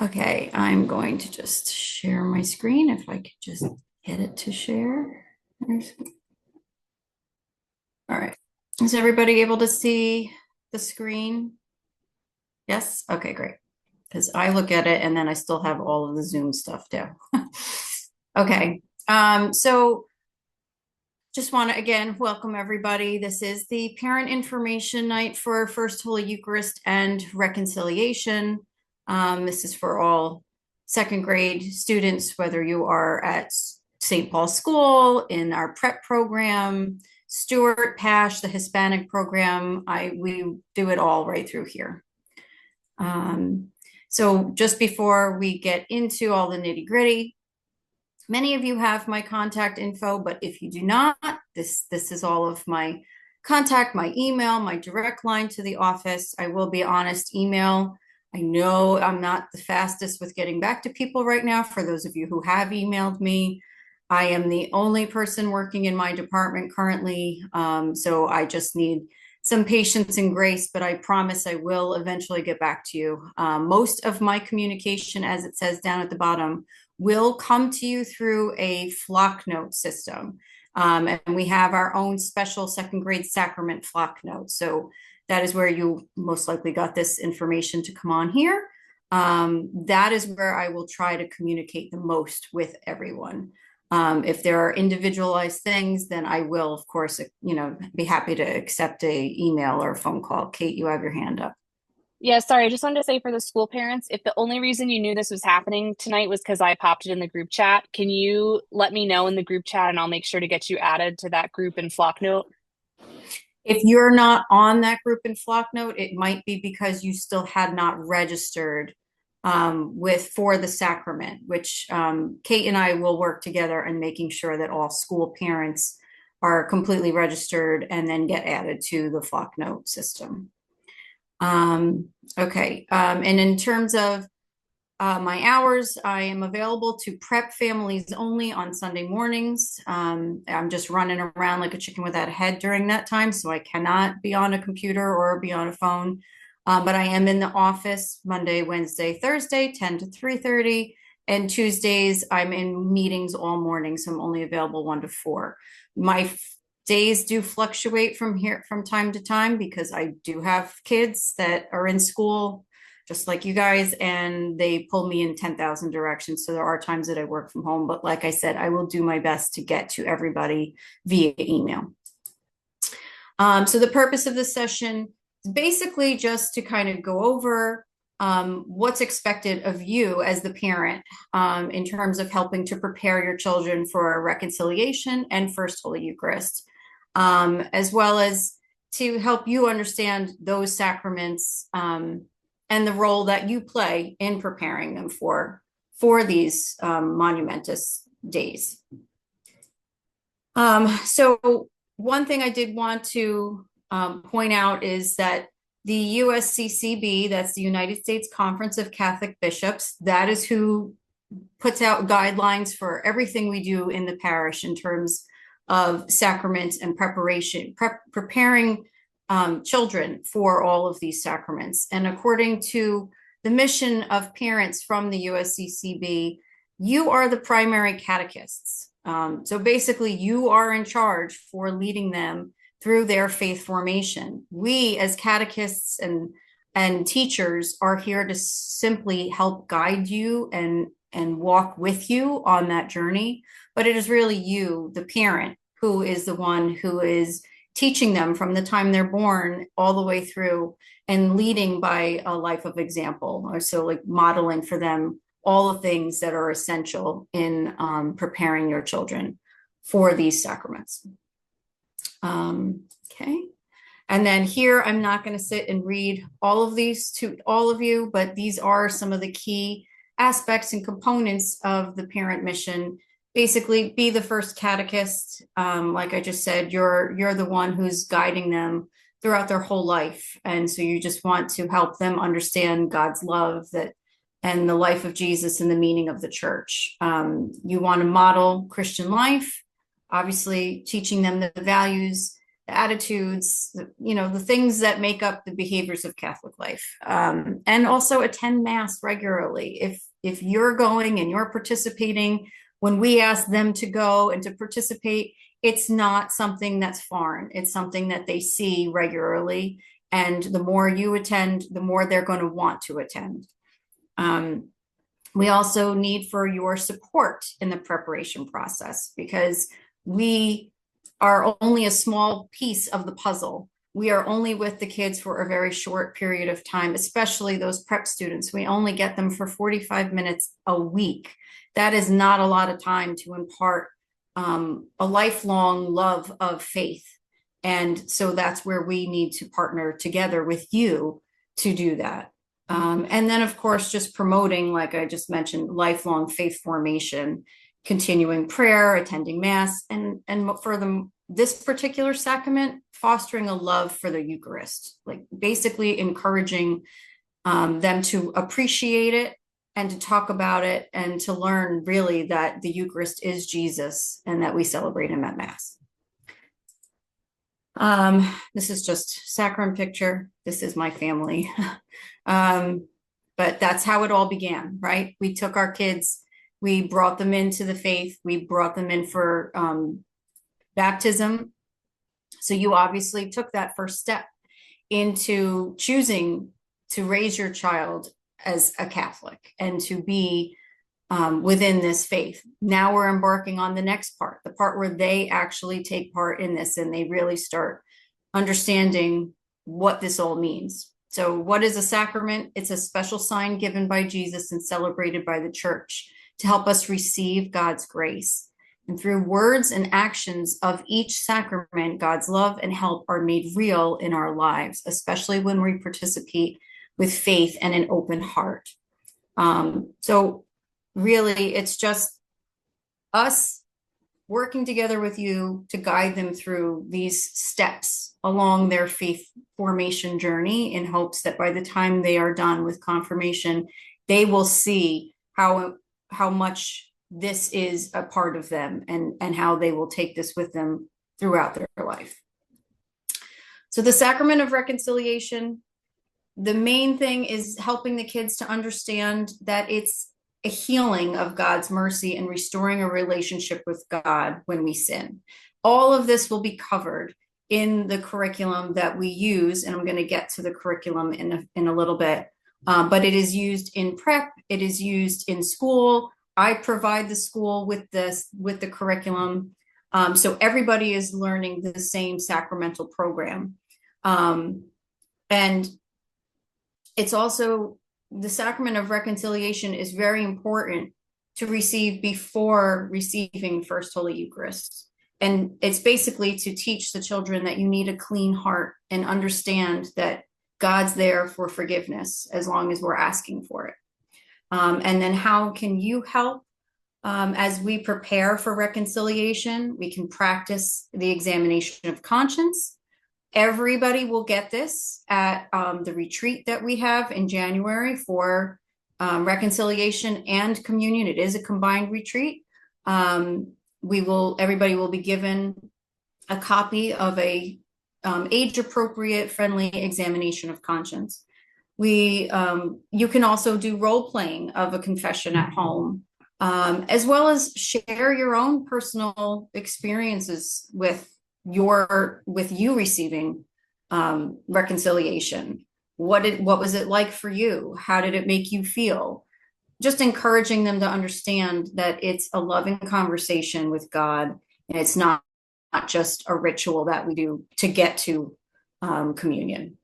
Okay, I'm going to just share my screen if I could just get it to share. All right. Is everybody able to see the screen? Yes? Okay, great. Because I look at it and then I still have all of the Zoom stuff down. Okay. So just want to again welcome everybody. This is the parent information night for First Holy Eucharist and Reconciliation. This is for all second grade students, whether you are at St. Paul School, in our prep program, Stewart, Pash, the Hispanic program. We do it all right through here. So just before we get into all the nitty gritty, many of you have my contact info, but if you do not, this is all of my contact, my email, my direct line to the office. I will be honest, email. I know I'm not the fastest with getting back to people right now. For those of you who have emailed me, I am the only person working in my department currently. So I just need some patience and grace, but I promise I will eventually get back to you. Most of my communication, as it says down at the bottom, will come to you through a Flocknote system. And we have our own special second grade sacrament Flocknote. So that is where you most likely got this information to come on here. That is where I will try to communicate the most with everyone. If there are individualized things, then I will, of course, be happy to accept a email or a phone call. Kate, you have your hand up. Yeah, sorry. I just wanted to say for the school parents, if the only reason you knew this was happening tonight was because I popped it in the group chat, can you let me know in the group chat and I'll make sure to get you added to that group in Flocknote? If you're not on that group in Flocknote, it might be because you still had not registered for the sacrament, which Kate and I will work together in making sure that all school parents are completely registered and then get added to the Flocknote system. Okay, and in terms of my hours, I am available to prep families only on Sunday mornings. I'm just running around like a chicken without a head during that time, so I cannot be on a computer or be on a phone. But I am in the office Monday, Wednesday, Thursday, 10 to 3:30. And Tuesdays, I'm in meetings all morning, so I'm only available 1 to 4. My days do fluctuate from time to time because I do have kids that are in school just like you guys, and they pull me in 10,000 directions. So there are times that I work from home, but like I said, I will do my best to get to everybody via email. So the purpose of this session is basically just to kind of go over what's expected of you as the parent in terms of helping to prepare your children for reconciliation and First Holy Eucharist, as well as to help you understand those sacraments and the role that you play in preparing them for these monumentous days. So one thing I did want to point out is that the USCCB, that's the United States Conference of Catholic Bishops, that is who puts out guidelines for everything we do in the parish in terms of sacraments and preparing children for all of these sacraments. And according to the mission of parents from the USCCB, you are the primary catechists. So basically, you are in charge for leading them through their faith formation. We, as catechists and teachers, are here to simply help guide you and walk with you on that journey. But it is really you, the parent, who is the one who is teaching them from the time they're born all the way through and leading by a life of example, or so like modeling for them all the things that are essential in preparing your children for these sacraments. Okay. And then here, I'm not going to sit and read all of these to all of you, but these are some of the key aspects and components of the parent mission. Basically, be the first catechist. Like I just said, you're the one who's guiding them throughout their whole life. And so you just want to help them understand God's love and the life of Jesus and the meaning of the church. You want to model Christian life, obviously teaching them the values the attitudes, the things that make up the behaviors of Catholic life. And also attend Mass regularly. If you're going and you're participating, when we ask them to go and to participate, it's not something that's foreign. It's something that they see regularly. And the more you attend, the more they're going to want to attend. We also need for your support in the preparation process, because we are only a small piece of the puzzle. We are only with the kids for a very short period of time, especially those prep students. We only get them for 45 minutes a week. That is not a lot of time to impart a lifelong love of faith. And so that's where we need to partner together with you to do that. And then, of course, just promoting, like I just mentioned, lifelong faith formation, continuing prayer, attending Mass, and for this particular sacrament, fostering a love for the Eucharist, like basically encouraging them to appreciate it and to talk about it and to learn really that the Eucharist is Jesus and that we celebrate him at Mass. This is just sacrament picture. This is my family. But that's how it all began, right? We took our kids, we brought them into the faith, we brought them in for baptism. So you obviously took that first step into choosing to raise your child as a Catholic and to be within this faith. Now we're embarking on the next part, the part where they actually take part in this and they really start understanding what this all means. So what is a sacrament? It's a special sign given by Jesus and celebrated by the church to help us receive God's grace. And through words and actions of each sacrament, God's love and help are made real in our lives, especially when we participate with faith and an open heart. So really, it's just us working together with you to guide them through these steps along their faith formation journey, in hopes that by the time they are done with confirmation, they will see how much this is a part of them and how they will take this with them throughout their life. So the sacrament of reconciliation, the main thing is helping the kids to understand that it's a healing of God's mercy and restoring a relationship with God when we sin. All of this will be covered in the curriculum that we use, and I'm going to get to the curriculum in a little bit, but it is used in prep, it is used in school. I provide the school with the curriculum, so everybody is learning the same sacramental program. And it's also, the sacrament of reconciliation is very important to receive before receiving First Holy Eucharist. And it's basically to teach the children that you need a clean heart and understand that God's there for forgiveness as long as we're asking for it. And then how can you help? As we prepare for reconciliation, we can practice the examination of conscience. Everybody will get this at the retreat that we have in January for reconciliation and communion. It is a combined retreat. Everybody will be given a copy of a age-appropriate, friendly examination of conscience. You can also do role-playing of a confession at home, as well as share your own personal experiences with you receiving reconciliation. What was it like for you? How did it make you feel? Just encouraging them to understand that it's a loving conversation with God, and it's not just a ritual that we do to get to communion.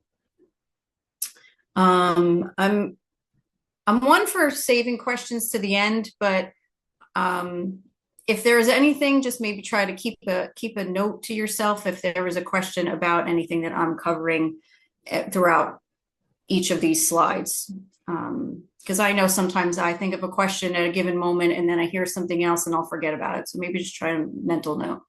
I'm one for saving questions to the end, but if there is anything, just maybe try to keep a note to yourself if there was a question about anything that I'm covering throughout each of these slides. Because I know sometimes I think of a question at a given moment and then I hear something else and I'll forget about it. So maybe just try a mental note.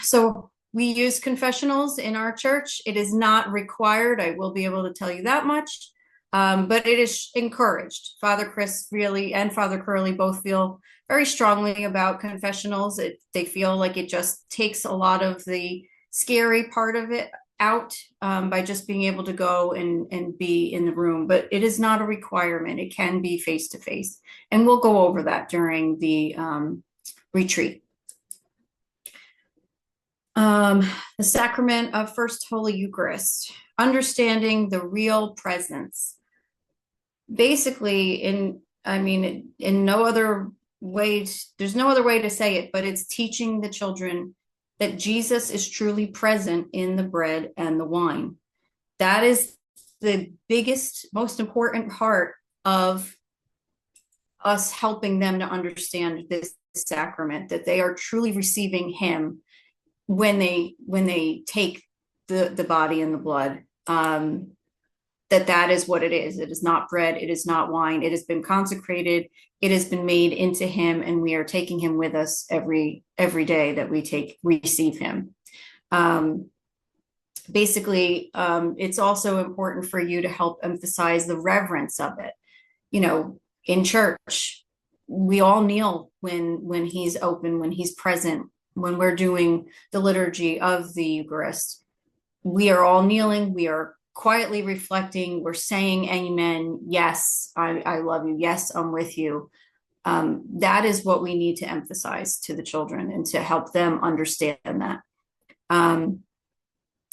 So we use confessionals in our church. It is not required. I will be able to tell you that much. But it is encouraged. Father Chris really and Father Curley both feel very strongly about confessionals. They feel like it just takes a lot of the scary part of it out, by just being able to go and be in the room. But it is not a requirement. It can be face to face. And we'll go over that during the retreat. The sacrament of First Holy Eucharist, understanding the real presence. Basically, in no other way, there's no other way to say it, but it's teaching the children that Jesus is truly present in the bread and the wine. That is the biggest, most important part of us helping them to understand this sacrament, that they are truly receiving him when they take the body and the blood. That is what it is. It is not bread. It is not wine. It has been consecrated. It has been made into him, and we are taking him with us every day that we receive him. Basically, it's also important for you to help emphasize the reverence of it. You know, in church, we all kneel when he's open, when he's present, when we're doing the liturgy of the Eucharist. We are all kneeling. We are quietly reflecting. We're saying amen. Yes, I love you. Yes, I'm with you. That is what we need to emphasize to the children and to help them understand that. And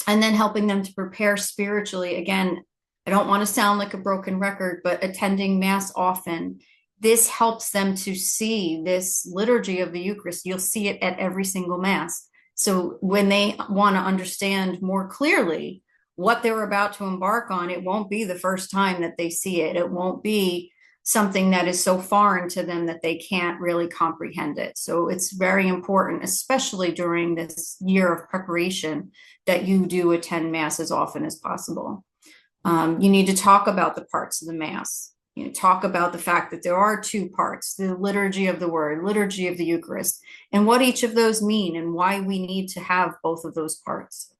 then helping them to prepare spiritually. Again, I don't want to sound like a broken record, but attending Mass often, this helps them to see this liturgy of the Eucharist. You'll see it at every single Mass. So when they want to understand more clearly what they're about to embark on, it won't be the first time that they see it. It won't be something that is so foreign to them that they can't really comprehend it. So it's very important, especially during this year of preparation, that you do attend Mass as often as possible. You need to talk about the parts of the Mass. You know, talk about the fact that there are two parts: the liturgy of the Word, liturgy of the Eucharist, and what each of those mean and why we need to have both of those parts.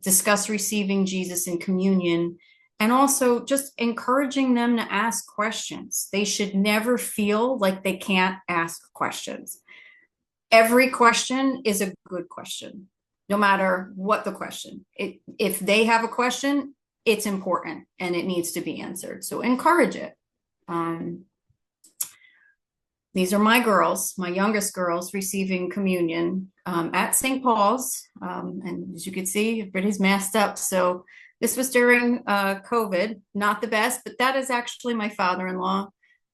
Discuss receiving Jesus in communion, and also just encouraging them to ask questions. They should never feel like they can't ask questions. Every question is a good question, no matter what the question. If they have a question, it's important and it needs to be answered. So encourage it. These are my girls, my youngest girls, receiving communion at St. Paul's. And as you can see, everybody's masked up. So this was during COVID, not the best, but that is actually my father-in-law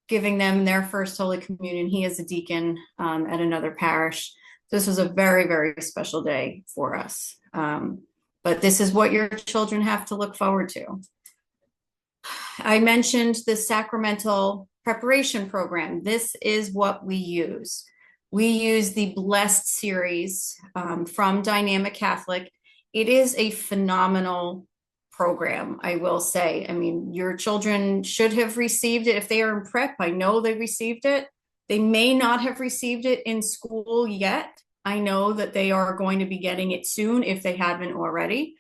giving them their first Holy Communion. He is a deacon at another parish. This was a very, very special day for us. But this is what your children have to look forward to. I mentioned the sacramental preparation program. This is what we use. We use the Blessed series from Dynamic Catholic. It is a phenomenal program, I will say. I mean, your children should have received it if they are in prep. I know they received it. They may not have received it in school yet. I know that they are going to be getting it soon if they haven't already,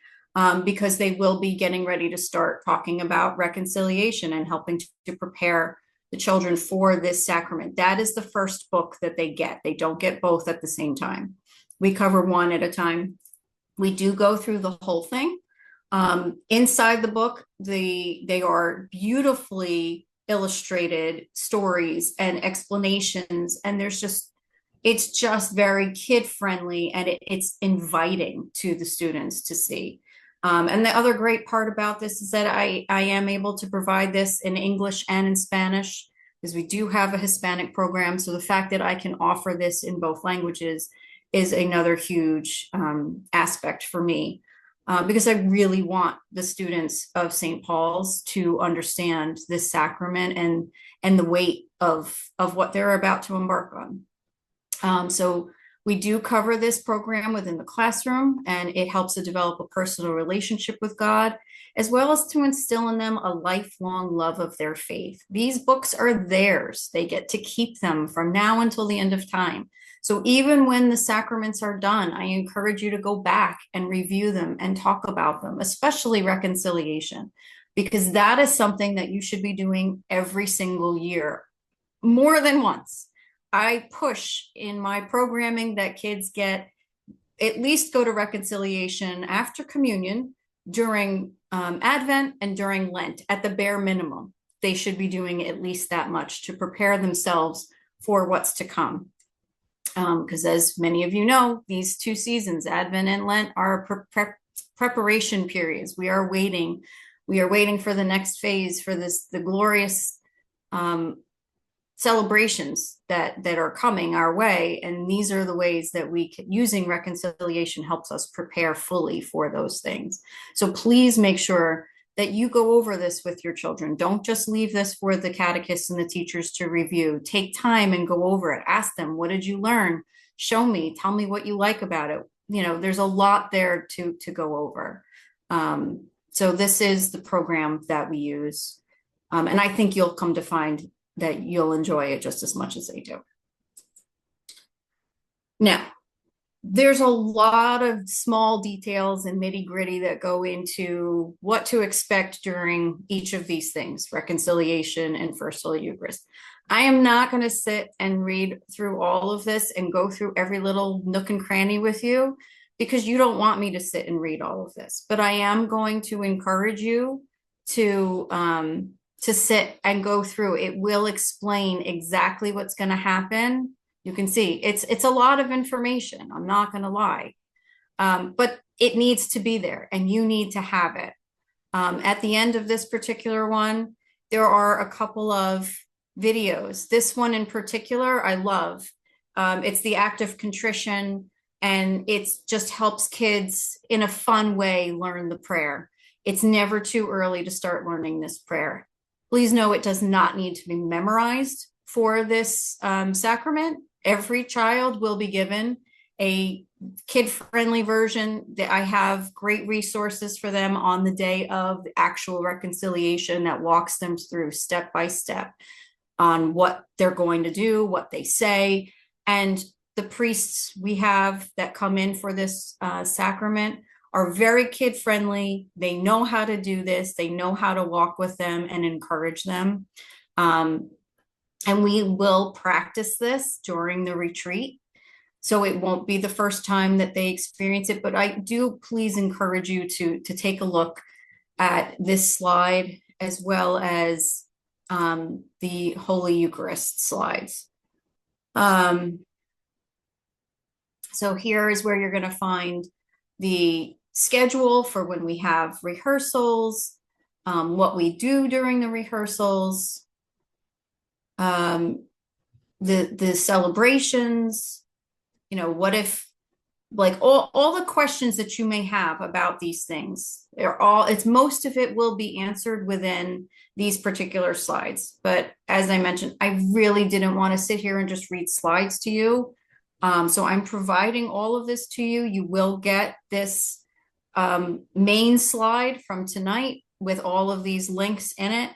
because they will be getting ready to start talking about reconciliation and helping to prepare the children for this sacrament. That is the first book that they get. They don't get both at the same time. We cover one at a time. We do go through the whole thing. Inside the book, they are beautifully illustrated stories and explanations, and it's just very kid friendly, and it's inviting to the students to see. And the other great part about this is that I am able to provide this in English and in Spanish, because we do have a Hispanic program. So the fact that I can offer this in both languages is another huge aspect for me, because I really want the students of St. Paul's to understand this sacrament and the weight of what they're about to embark on. So we do cover this program within the classroom, and it helps to develop a personal relationship with God, as well as to instill in them a lifelong love of their faith. These books are theirs. They get to keep them from now until the end of time. So even when the sacraments are done, I encourage you to go back and review them and talk about them, especially reconciliation. because that is something that you should be doing every single year, more than once. I push in my programming that kids get at least go to reconciliation after communion, during Advent, and during Lent at the bare minimum. They should be doing at least that much to prepare themselves for what's to come. Because as many of you know, these two seasons, Advent and Lent, are preparation periods. We are waiting. We are waiting for the next phase, for the glorious celebrations that are coming our way. And these are the ways that using reconciliation helps us prepare fully for those things. So please make sure that you go over this with your children. Don't just leave this for the catechists and the teachers to review. Take time and go over it. Ask them, what did you learn? Show me, tell me what you like about it. There's a lot there to go over. So this is the program that we use. And I think you'll come to find that you'll enjoy it just as much as they do. Now, there's a lot of small details and nitty gritty that go into what to expect during each of these things, reconciliation and First Holy Eucharist. I am not going to sit and read through all of this and go through every little nook and cranny with you, because you don't want me to sit and read all of this. But I am going to encourage you to sit and go through. It will explain exactly what's going to happen. You can see it's a lot of information. I'm not going to lie, but it needs to be there, and you need to have it. At the end of this particular one, there are a couple of videos. This one in particular, I love. It's the act of contrition, and it just helps kids in a fun way learn the prayer. It's never too early to start learning this prayer. Please know it does not need to be memorized for this sacrament. Every child will be given a kid-friendly version. That I have great resources for them on the day of the actual reconciliation that walks them through step by step on what they're going to do, what they say. And the priests we have that come in for this sacrament are very kid-friendly. They know how to do this. They know how to walk with them and encourage them. And we will practice this during the retreat. So it won't be the first time that they experience it, but I do please encourage you to take a look at this slide, as well as the Holy Eucharist slides. So here is where you're going to find the schedule for when we have rehearsals, what we do during the rehearsals, the celebrations, what if, like all the questions that you may have about these things, most of it will be answered within these particular slides. But as I mentioned, I really didn't want to sit here and just read slides to you. So I'm providing all of this to you. You will get this main slide from tonight with all of these links in it.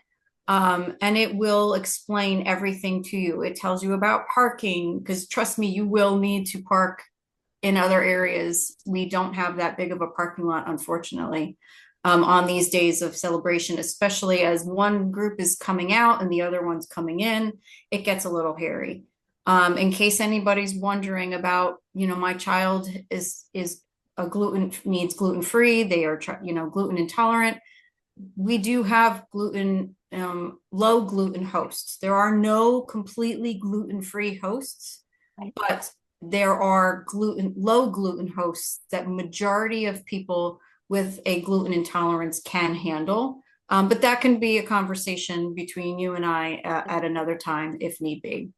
And it will explain everything to you. It tells you about parking, because trust me, you will need to park in other areas. We don't have that big of a parking lot, unfortunately, on these days of celebration, especially as one group is coming out and the other one's coming in. It gets a little hairy. In case anybody's wondering about, my child needs gluten-free. They are, gluten intolerant. We do have low gluten hosts. There are no completely gluten-free hosts, but there are low gluten hosts that majority of people with a gluten intolerance can handle. But that can be a conversation between you and I at another time if need be.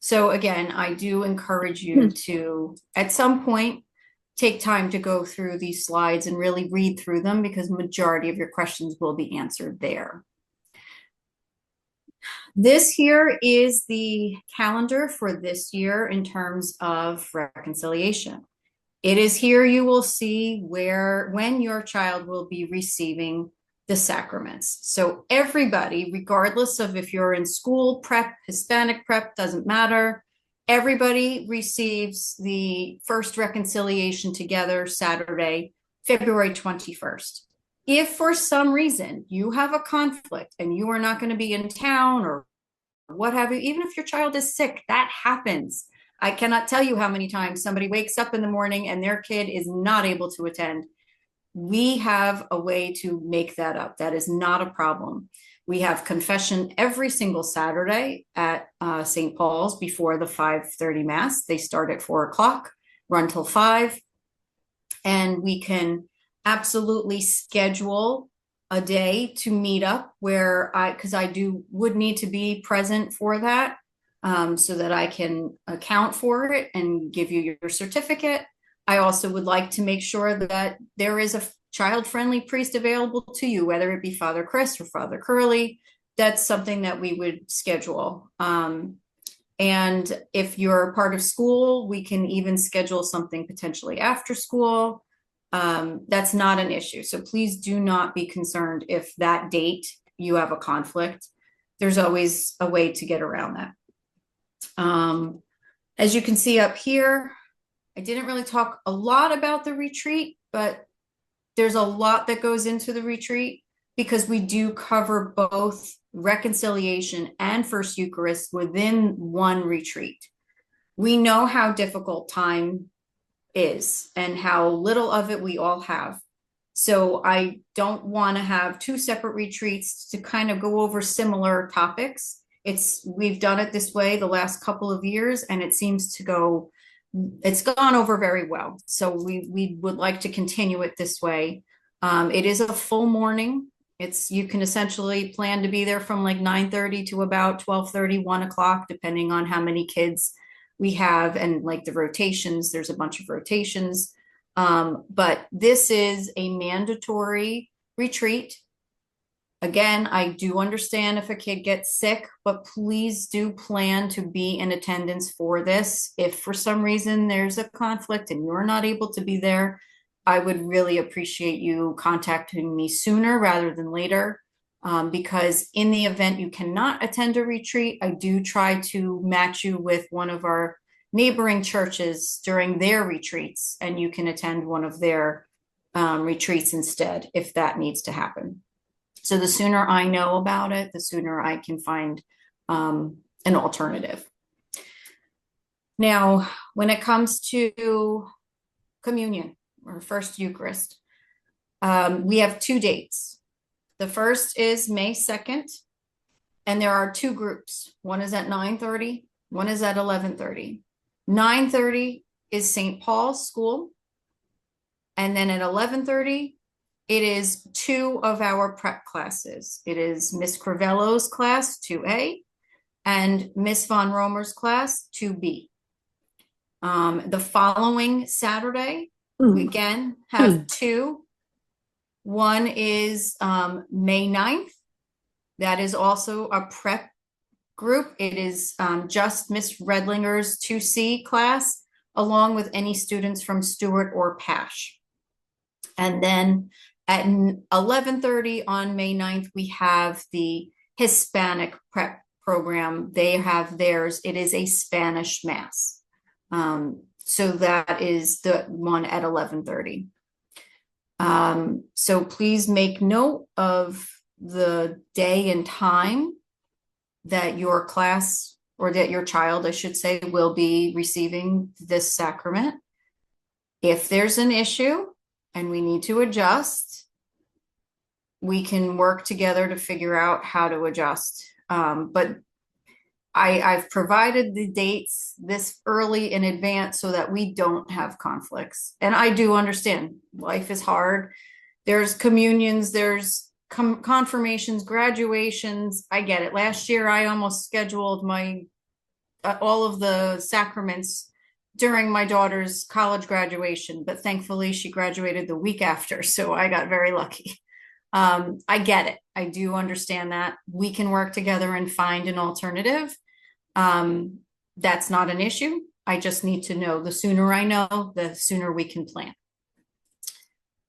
So again, I do encourage you to, at some point, take time to go through these slides and really read through them, because majority of your questions will be answered there. This here is the calendar for this year in terms of reconciliation. It is here you will see when your child will be receiving the sacraments. So everybody, regardless of if you're in school prep, Hispanic prep, doesn't matter. Everybody receives the first reconciliation together Saturday, February 21st. If for some reason you have a conflict and you are not going to be in town or what have you, even if your child is sick, that happens. I cannot tell you how many times somebody wakes up in the morning and their kid is not able to attend. We have a way to make that up. That is not a problem. We have confession every single Saturday at St. Paul's before the 5:30 Mass. They start at 4 o'clock, run till 5. And we can absolutely schedule a day to meet up where because I would need to be present for that, so that I can account for it and give you your certificate. I also would like to make sure that there is a child-friendly priest available to you, whether it be Father Chris or Father Curley. That's something that we would schedule. And if you're part of school, we can even schedule something potentially after school. That's not an issue. So please do not be concerned if that date you have a conflict. There's always a way to get around that. As you can see up here, I didn't really talk a lot about the retreat, but there's a lot that goes into the retreat because we do cover both reconciliation and First Eucharist within one retreat. We know how difficult time is and how little of it we all have. So I don't want to have two separate retreats to kind of go over similar topics. We've done it this way the last couple of years, and it's gone over very well. So we would like to continue it this way. It is a full morning. You can essentially plan to be there from like 9:30 to about 12:30, 1 o'clock, depending on how many kids we have and like the rotations. There's a bunch of rotations. But this is a mandatory retreat. Again, I do understand if a kid gets sick, but please do plan to be in attendance for this. If for some reason there's a conflict and you're not able to be there, I would really appreciate you contacting me sooner rather than later. Because in the event you cannot attend a retreat, I do try to match you with one of our neighboring churches during their retreats, and you can attend one of their retreats instead if that needs to happen. So the sooner I know about it, the sooner I can find an alternative. Now, when it comes to communion or First Eucharist, we have 2 dates. The first is May 2nd, and there are 2 groups. One is at 9:30, one is at 11:30. 9:30 is St. Paul's School, and then at 11:30, it is 2 of our prep classes. It is Miss Crivello's class, 2A, and Miss Von Romer's class, 2B. The following Saturday, we again have 2. One is May 9th. That is also a prep group. It is just Miss Redlinger's 2C class, along with any students from Stewart or Pash. And then at 11:30 on May 9th, we have the Hispanic prep program. They have theirs. It is a Spanish Mass. So that is the one at 11:30. So please make note of the day and time that your class, or that your child, I should say, will be receiving this sacrament. If there's an issue and we need to adjust, we can work together to figure out how to adjust. But I've provided the dates this early in advance so that we don't have conflicts. And I do understand life is hard. There's communions, there's confirmations, graduations. I get it. Last year, I almost scheduled all of the sacraments during my daughter's college graduation, but thankfully she graduated the week after, so I got very lucky. I get it. I do understand that. We can work together and find an alternative. That's not an issue. I just need to know. The sooner I know, the sooner we can plan.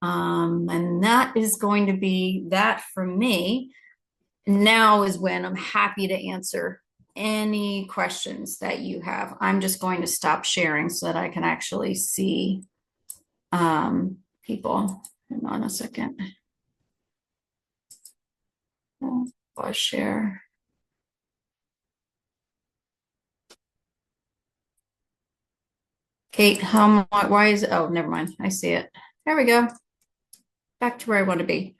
And that is going to be that from me. Now is when I'm happy to answer any questions that you have. I'm just going to stop sharing so that I can actually see people. Hang on a second. I'll share. Kate, why is it? Oh, never mind. I see it. There we go. Back to where I want to be.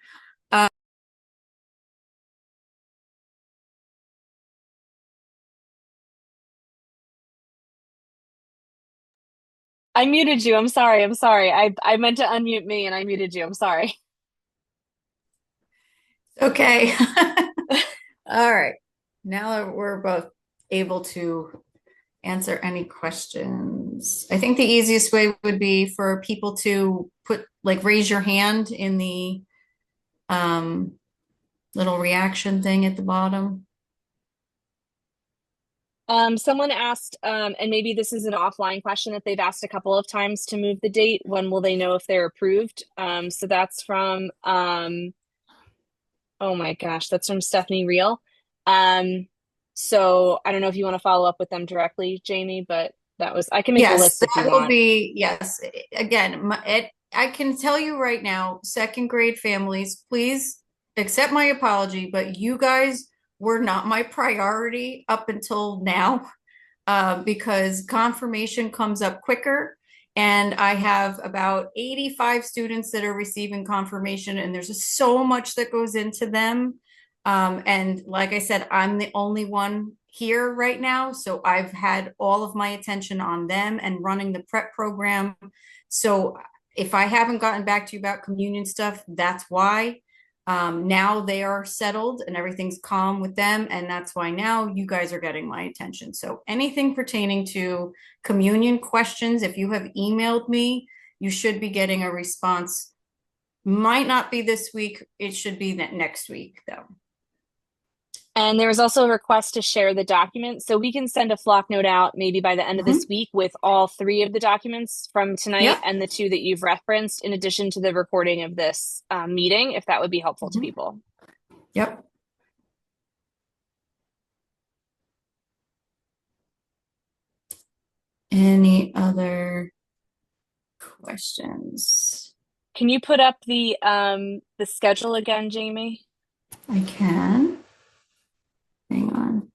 I muted you. I'm sorry. I'm sorry. I meant to unmute me and I muted you. I'm sorry. Okay. All right. Now that we're both able to answer any questions, I think the easiest way would be for people to raise your hand in the um, little reaction thing at the bottom. Someone asked, and maybe this is an offline question that they've asked a couple of times to move the date. When will they know if they're approved? So that's from, oh my gosh, that's from Stephanie Reel. So I don't know if you want to follow up with them directly, Jamie, but I can make a Yes, list if you that will want. be, yes. Again, I can tell you right now, second grade families, please accept my apology, but you guys were not my priority up until now, because confirmation comes up quicker. And I have about 85 students that are receiving confirmation, and there's just so much that goes into them. And like I said, I'm the only one here right now. So I've had all of my attention on them and running the prep program. So if I haven't gotten back to you about communion stuff, that's why. Now they are settled and everything's calm with them. And that's why now you guys are getting my attention. So anything pertaining to communion questions, if you have emailed me, you should be getting a response. Might not be this week. It should be next week, though. And there was also a request to share the document. So we can send a Flock note out maybe by the end of this week with all three of the documents from tonight Yep. and the two that you've referenced, in addition to the recording of this meeting, if that would be helpful to people. Yep. Any other questions? Can you put up the schedule again, Jamie? I can. Hang on.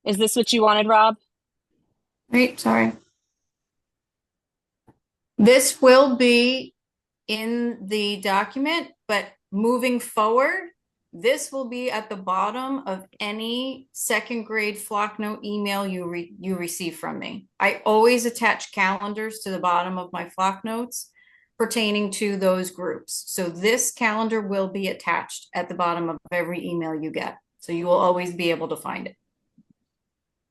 Is this what you wanted, Rob? Wait, sorry. This will be in the document, but moving forward, this will be at the bottom of any second grade Flock Note email you receive from me. I always attach calendars to the bottom of my Flock Notes pertaining to those groups. So this calendar will be attached at the bottom of every email you get. So you will always be able to find it.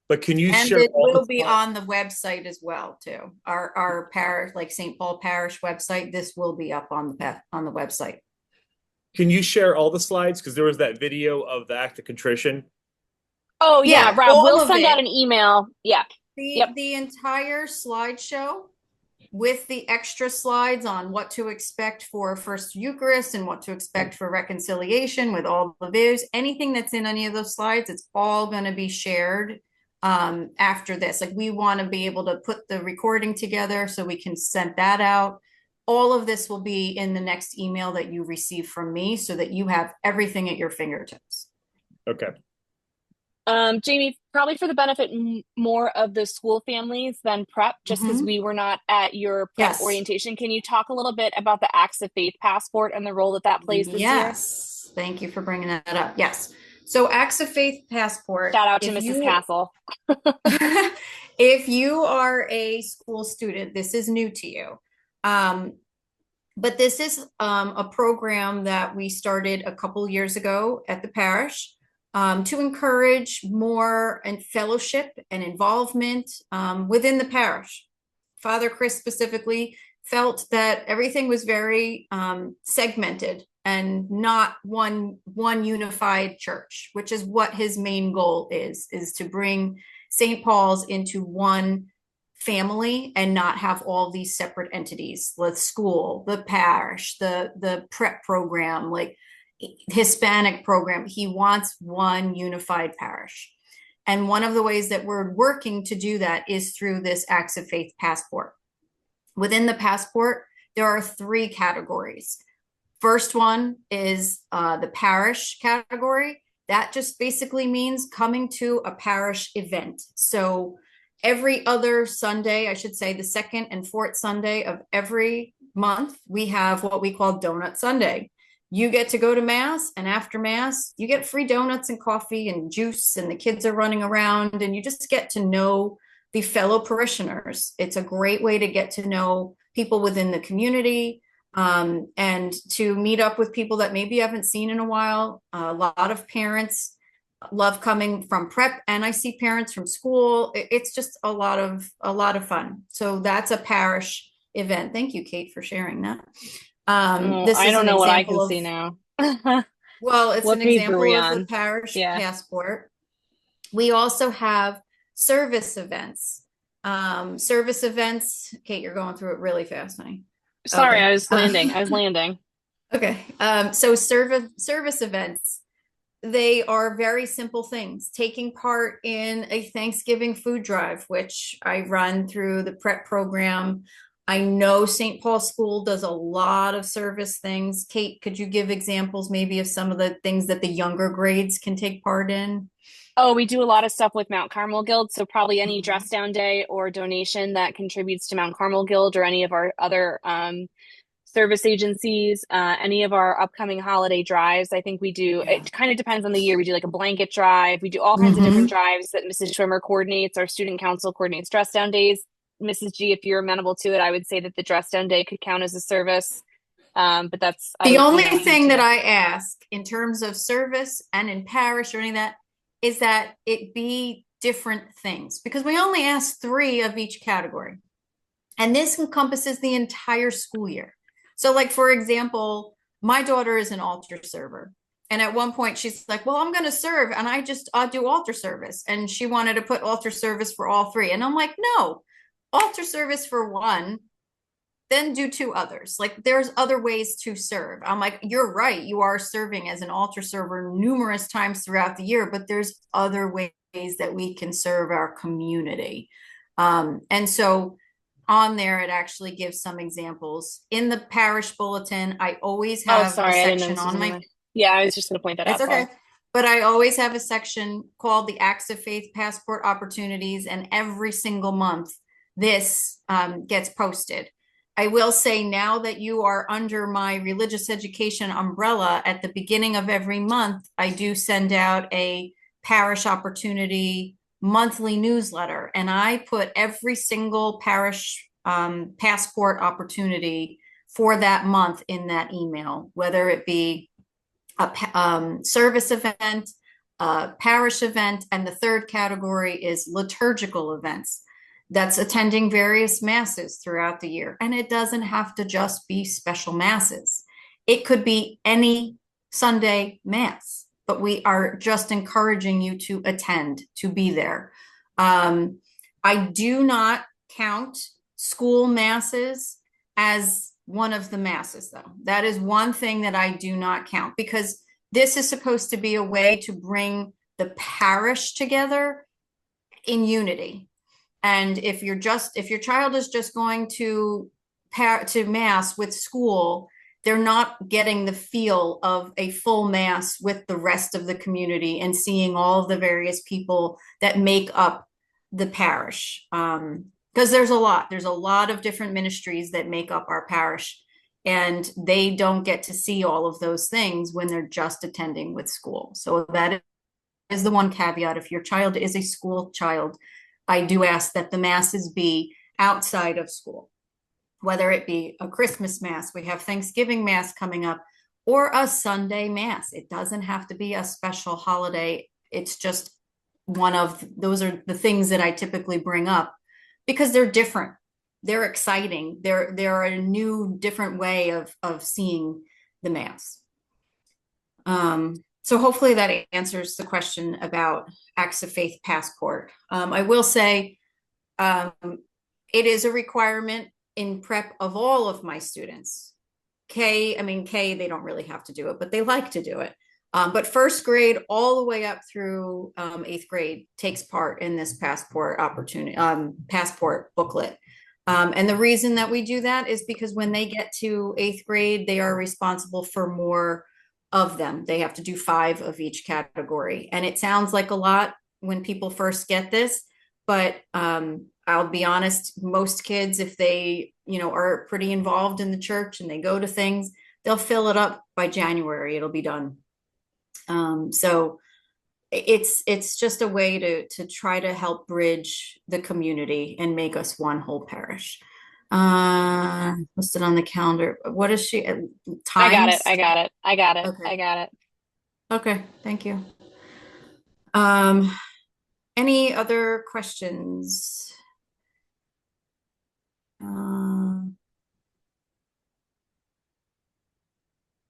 But can you And share it all will the be on the website as well, too. Our parish, like St. Paul Parish website, this will be up on the website. Can you share all the slides? Because there was that video of the act of contrition. Oh yeah, Yeah, Rob, all we'll of send out it. an email. Yeah. Yep. The entire slideshow with the extra slides on what to expect for First Eucharist and what to expect for reconciliation with all the videos, anything that's in any of those slides, it's all going to be shared after this. Like we want to be able to put the recording together so we can send that out. All of this will be in the next email that you receive from me so that you have everything at your fingertips. Okay. Jamie, probably for the benefit more of the school families than prep, just because we were not at your prep orientation. Can you talk a little bit about the Acts of Faith passport and the role that plays this year? Yes. Thank you for bringing that up. Yes. So Acts of Faith passport. Shout out to Mrs. Castle. If you are a school student, this is new to you. But this is a program that we started a couple years ago at the parish to encourage more and fellowship and involvement within the parish. Father Chris specifically felt that everything was very segmented and not one unified church, which is what his main goal is to bring St. Paul's into one family and not have all these separate entities, the school, the parish, the prep program, like Hispanic program. He wants one unified parish. And one of the ways that we're working to do that is through this Acts of Faith passport. Within the passport, there are 3 categories. First one is the parish category. That just basically means coming to a parish event. So every other Sunday, I should say the second and fourth Sunday of every month, we have what we call Donut Sunday. You get to go to Mass, and after Mass, you get free donuts and coffee and juice, and the kids are running around, and you just get to know the fellow parishioners. It's a great way to get to know people within the community, and to meet up with people that maybe you haven't seen in a while. A lot of parents love coming from prep, and I see parents from school. It's just a lot of fun. So that's a parish event. Thank you, Kate, for sharing that. This I is don't an know what I can example see of, now. well, it's What an page were we example of the on? parish Yeah. passport. We also have service events. Service events, Kate, you're going through it really fast, honey. Sorry, Okay. I was landing. Okay. So service events, they are very simple things. Taking part in a Thanksgiving food drive, which I run through the prep program. I know St. Paul School does a lot of service things. Kate, could you give examples maybe of some of the things that the younger grades can take part in? Oh, we do a lot of stuff with Mount Carmel Guild, so probably any Mhm. dress down day or donation that contributes to Mount Carmel Guild or any of our other service agencies, any of our upcoming holiday drives. I think we do, Yeah. it kind of depends on the year. We do like a blanket drive. We do all kinds of different Hmm. drives that Mrs. Schwimmer coordinates. Our student council coordinates dress down days. Mrs. G, if you're amenable to it, I would say that the dress down day could count as a service. But that's, I The would, only leave thing to that you. I ask in terms of service and in parish or any of that is that it be different things, because we only ask 3 of each category. And this encompasses the entire school year. So, like, for example, my daughter is an altar server. And at one point, she's like, well, I'm going to serve. And I'll do altar service. And she wanted to put altar service for all 3. And I'm like, no, altar service for 1, then do 2 others. Like, there's other ways to serve. I'm like, you're right. You are serving as an altar server numerous times throughout the year, but there's other ways that we can serve our community. And so on there, it actually gives some examples. In the parish bulletin, I always Oh, have a sorry, I didn't know section this was on in my, there. Yeah, I was just going to point that it's out. Sorry. okay. But I always have a section called the Acts of Faith Passport Opportunities, and every single month this gets posted. I will say, now that you are under my religious education umbrella, at the beginning of every month, I do send out a parish opportunity monthly newsletter, and I put every single parish passport opportunity for that month in that email, whether it be a service event, a parish event, and the third category is liturgical events. That's attending various masses throughout the year. And it doesn't have to just be special masses. It could be any Sunday mass, but we are just encouraging you to attend, to be there. I do not count school masses as one of the masses, though. That is one thing that I do not count, because this is supposed to be a way to bring the parish together in unity. And if your child is just going to mass with school, they're not getting the feel of a full mass with the rest of the community and seeing all of the various people that make up the parish. Because there's a lot of different ministries that make up our parish, and they don't get to see all of those things when they're just attending with school. So that is the one caveat. If your child is a school child, I do ask that the masses be outside of school, whether it be a Christmas mass, we have Thanksgiving mass coming up, or a Sunday mass. It doesn't have to be a special holiday. It's just one of those are the things that I typically bring up because they're different. They're exciting. They're a new, different way of seeing the mass. So hopefully that answers the question about Acts of Faith passport. I will say it is a requirement in prep of all of my students. K, they don't really have to do it, but they like to do it. But first grade all the way up through 8th grade takes part in this passport opportunity, passport booklet. And the reason that we do that is because when they get to 8th grade, they are responsible for more of them. They have to do 5 of each category. And it sounds like a lot when people first get this, but I'll be honest, most kids, if they, are pretty involved in the church and they go to things, they'll fill it up by January. It'll be done. So it's just a way to try to help bridge the community and make us one whole parish. Listed on the calendar. What is she? Times? I got it. Okay. I got it. Okay, thank you. Any other questions?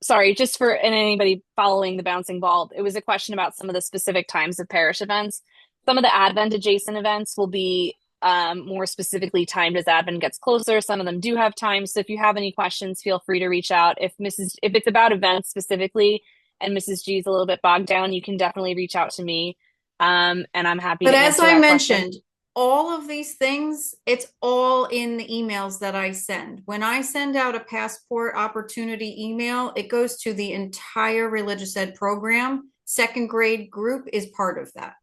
Sorry, just for anybody following the Bouncing Ball, it was a question about some of the specific times of parish events. Some of the Advent adjacent events will be more specifically timed as Advent gets closer. Some of them do have times. So if you have any questions, feel free to reach out. If it's about events specifically and Mrs. G is a little bit bogged down, you can definitely reach out to me. And I'm happy But to as answer I that mentioned, question. all of these things, it's all in the emails that I send. When I send out a passport opportunity email, it goes to the entire religious ed program. 2nd grade group is part of that.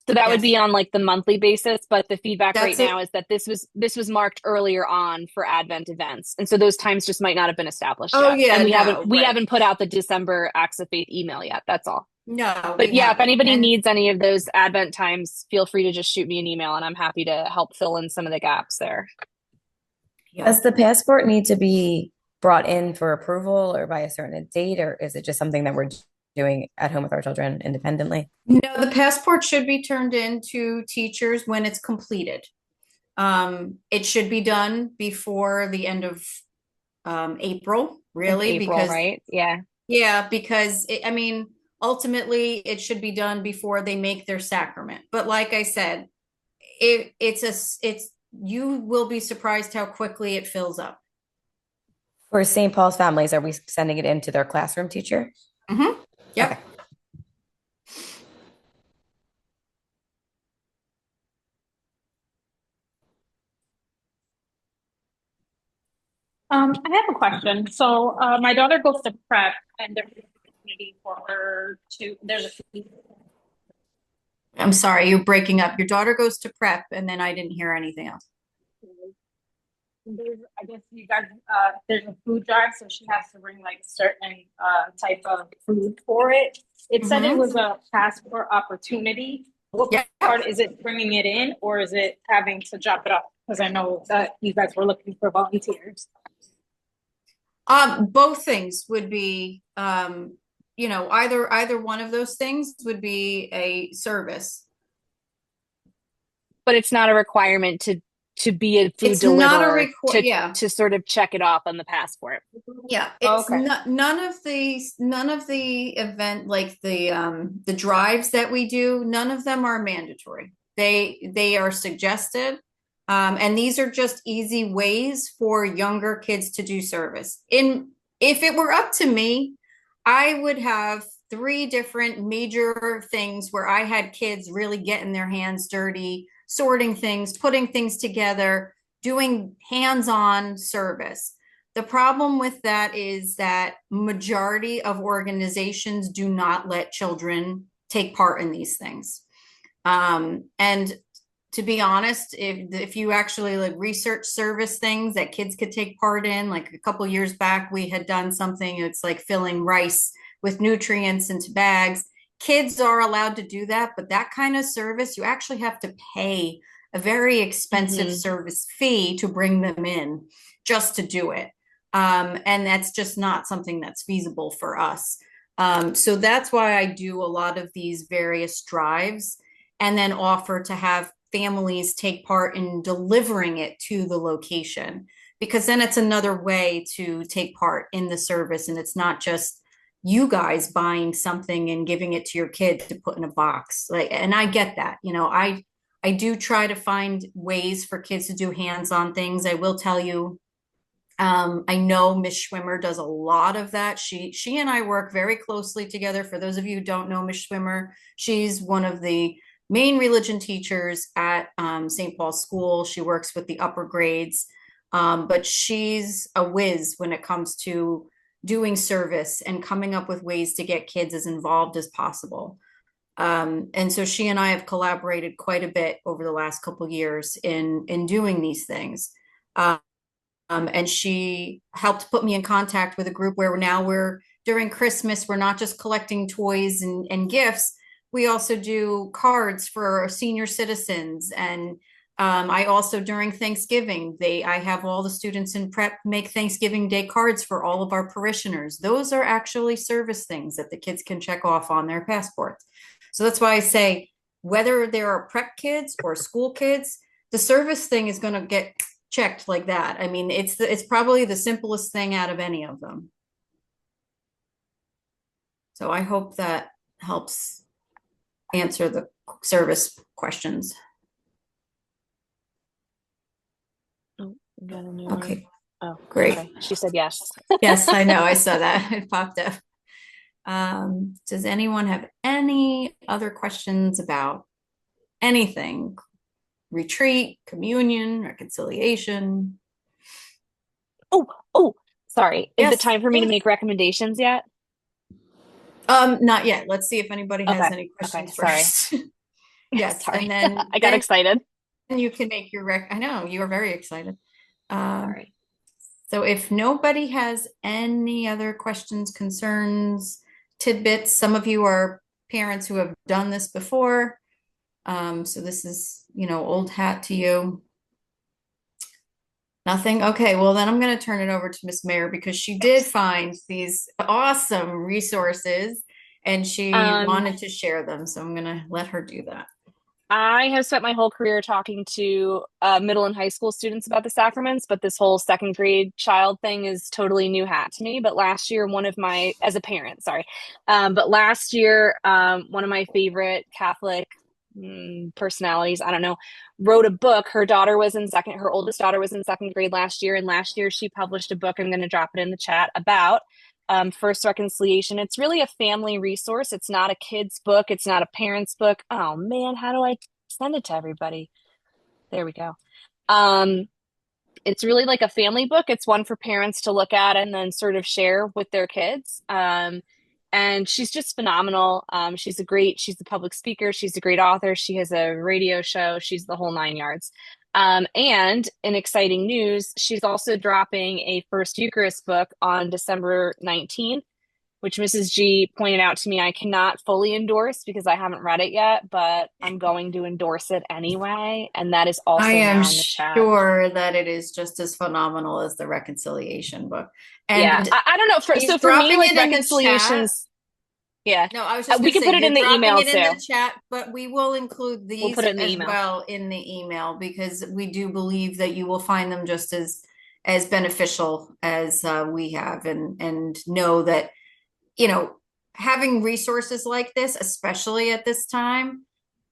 So that would be on like the monthly basis, but the feedback That's right now is that this was marked earlier on for Advent events, and so those times just might not have been established Oh yet. yeah, And we right. haven't put out the December Acts of Faith email yet. That's all. No, But we yeah, if haven't. anybody And needs any of those Advent times, feel free to just shoot me an email, and I'm happy to help fill in some of the gaps there. yeah. Does the passport need to be brought in for approval or by a certain date, or is it just something that we're doing at home with our children independently? No, the passport should be turned in to teachers when it's completed. It should be done before the end of April, really, April, because right? Yeah. yeah, because ultimately it should be done before they make their sacrament. But like I said, you will be surprised how quickly it fills up. For St. Paul's families, are we sending it in to their classroom teacher? Mm-hmm. Yep. Okay. I have a question. So my daughter goes to prep, and there's an opportunity for her to. I'm sorry, you're breaking up. Your daughter goes to prep, and then I didn't hear anything else. I guess you guys. There's a food drive, so she has to bring like a certain type of food for it. It said it was a passport opportunity. What part is it bringing it in, or is it having to drop it off? Because I know that you guys were looking for volunteers. Both things would be, either one of those things would be a service. But it's not a requirement to be a food deliverer to sort of check it off on the passport. Yeah, it's none of the event, like the drives that we do, none of them are mandatory. They are suggested. And these are just easy ways for younger kids to do service. If it were up to me, I would have 3 different major things where I had kids really getting their hands dirty, sorting things, putting things together, doing hands-on service. The problem with that is that majority of organizations do not let children take part in these things. And to be honest, if you actually like research service things that kids could take part in, like a couple years back, we had done something, it's like filling rice with nutrients into bags. Kids are allowed to do that, but that kind of service, you actually have to pay a very expensive service fee to bring them in just to do it. And that's just not something that's feasible for us. So that's why I do a lot of these various drives and then offer to have families take part in delivering it to the location, because then it's another way to take part in the service. And it's not just you guys buying something and giving it to your kid to put in a box. And I get that, I do try to find ways for kids to do hands-on things. I will tell you, I know Miss Schwimmer does a lot of that. She and I work very closely together. For those of you who don't know Miss Schwimmer, she's one of the main religion teachers at St. Paul's School. She works with the upper grades, but she's a whiz when it comes to doing service and coming up with ways to get kids as involved as possible. And so she and I have collaborated quite a bit over the last couple of years in doing these things. And she helped put me in contact with a group where now during Christmas, we're not just collecting toys and gifts. We also do cards for senior citizens. And I also, during Thanksgiving, I have all the students in prep make Thanksgiving Day cards for all of our parishioners. Those are actually service things that the kids can check off on their passports. So that's why I say, whether there are prep kids or school kids, the service thing is going to get checked like that. I mean, it's probably the simplest thing out of any of them. So I hope that helps answer the service questions. Oh, got a new Okay. one. Oh, great. Okay. She said yes. Yes, I know. I saw that. It popped up. Does anyone have any other questions about anything? Retreat, communion, reconciliation? Oh, sorry. Is Yes, it time for me to yes. make recommendations yet? Not yet. Let's see if anybody has Okay, any questions sorry. first. Yes, Sorry. and then I got excited. you can make your I know you are very excited. Sorry. So if nobody has any other questions, concerns, tidbits, some of you are parents who have done this before. So this is, old hat to you. Nothing? Okay, well then I'm going to turn it over to Miss Mayer because she did find these awesome resources and she wanted to share them. So I'm going to let her do that. I have spent my whole career talking to middle and high school students about the sacraments, but this whole second grade child thing is totally new hat to me. But last year, as a parent, sorry, but last year, one of my favorite Catholic personalities, I don't know, wrote a book. Her oldest daughter was in second grade last year. And last year she published a book. I'm going to drop it in the chat about First Reconciliation. It's really a family resource. It's not a kid's book. It's not a parent's book. Oh man, how do I send it to everybody? There we go. It's really like a family book. It's one for parents to look at and then sort of share with their kids. And she's just phenomenal. She's a public speaker. She's a great author. She has a radio show. She's the whole 9 yards. And in exciting news, she's also dropping a First Eucharist book on December 19th, which Mrs. G pointed out to me I cannot fully endorse because I haven't read it yet, but I'm going to endorse it anyway. And that is also I am now in the chat. sure that it is just as phenomenal as the reconciliation book. And yeah, I don't know. For me, like reconciliations. Yeah. No, I was just we can put it in the email too. In the chat, but we will include these put it in the as email. well in the email because we do believe that you will find them just as beneficial as we have, and know that having resources like this, especially at this time,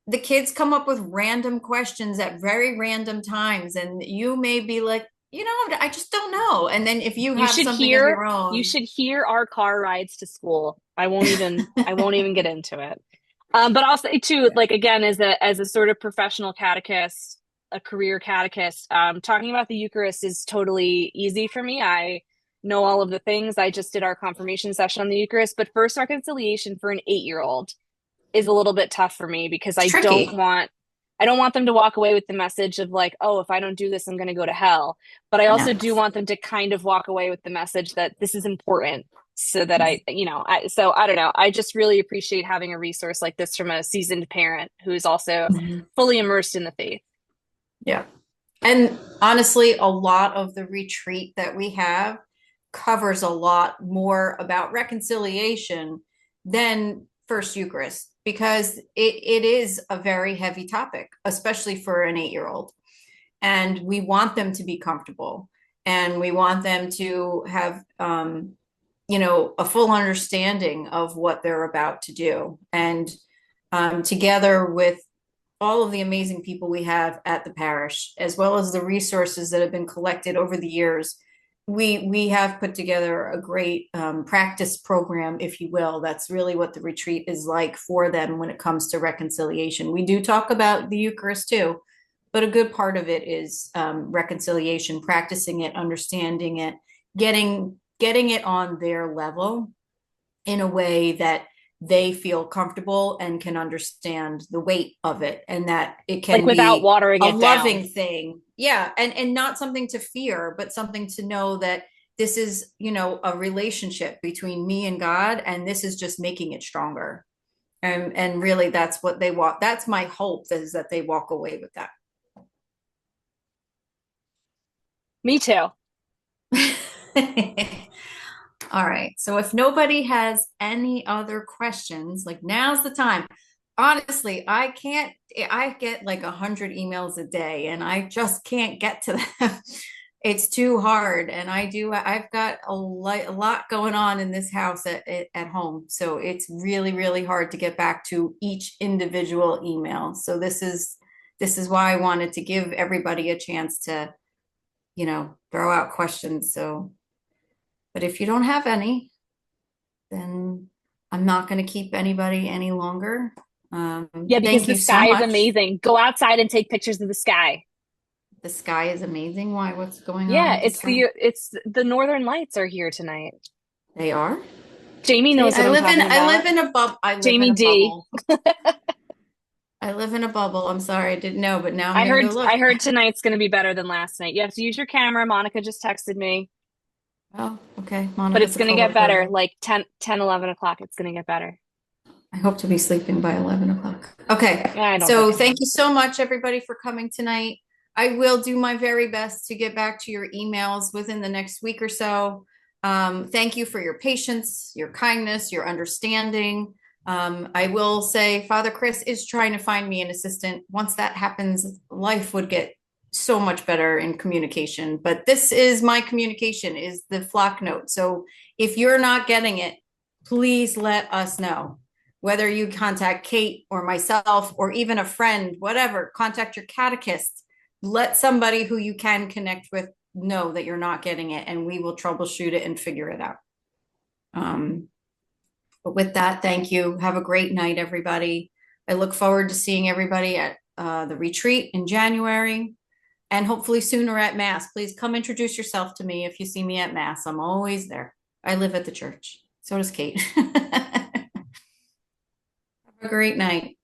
the kids come up with random questions at very random times, and you may be like, I just don't know. And then if you have something of your own, you should hear our car rides to school. I won't even get into it. But I'll say too, like again, as a sort of professional catechist, a career catechist, talking about the Eucharist is totally easy for me. I know all of the things. I just did our confirmation session on the Eucharist, but First Reconciliation for an 8-year-old is a little bit tough for me because I don't want them to walk away with the message of like, oh, if I don't do this, I'm going to go to hell. But I also do want them to kind of walk away with the message that this is important so that so I don't know. I just really appreciate having a resource like this from a seasoned parent who is also fully immersed in the faith. Yeah. And honestly, a lot of the retreat that we have covers a lot more about reconciliation than First Eucharist, because it is a very heavy topic, especially for an 8-year-old. And we want them to be comfortable, and we want them to have, a full understanding of what they're about to do. And together with all of the amazing people we have at the parish, as well as the resources that have been collected over the years, we have put together a great practice program, if you will. That's really what the retreat is like for them when it comes to reconciliation. We do talk about the Eucharist too, but a good part of it is reconciliation, practicing it, understanding it, getting it on their level in a way that they feel comfortable and can understand the weight of it, and that it can like without be watering a it loving down. thing. Yeah. And not something to fear, but something to know that this is, you know, a relationship between me and God, and this is just making it stronger. And really that's what they walk. That's my hope, is that they walk away with that. Me too. All right. So if nobody has any other questions, like now's the time. Honestly, I get like 100 emails a day and I just can't get to them. It's too hard. And I've got a lot going on in this house at home. So it's really, really hard to get back to each individual email. So this is why I wanted to give everybody a chance to, you know, throw out questions. So, but if you don't have any, then I'm not going to keep anybody any longer. Yeah, because Thank the you so sky is much. amazing. Go outside and take pictures of the sky. The sky is amazing. Why? What's going on Yeah, with the sky? it's the Northern Lights are here tonight. They are. Jamie See, knows what I'm talking about. I live in a bubble. I live Jamie in a D. bubble. I live in a bubble. I'm sorry, I didn't know, but now I'm I gonna heard go look. I heard tonight's going to be better than last night. You have to use your camera. Monica just texted me. Oh, okay. But Monica's it's a going to get coworker. better. Like 10, 11 o'clock. It's going to get better. I hope to be sleeping by 11 o'clock. Okay. Yeah, I don't So think so. thank you so much, everybody, for coming tonight. I will do my very best to get back to your emails within the next week or so. Thank you for your patience, your kindness, your understanding. I will say Father Chris is trying to find me an assistant. Once that happens, life would get so much better in communication. But this is my communication, is the flock note. So if you're not getting it, please let us know. Whether you contact Kate or myself or even a friend, whatever, contact your catechist. Let somebody who you can connect with know that you're not getting it, and we will troubleshoot it and figure it out. But with that, thank you. Have a great night, everybody. I look forward to seeing everybody at the retreat in January, and hopefully sooner at Mass. Please come introduce yourself to me if you see me at Mass. I'm always there. I live at the church. So does Kate. Have a great night.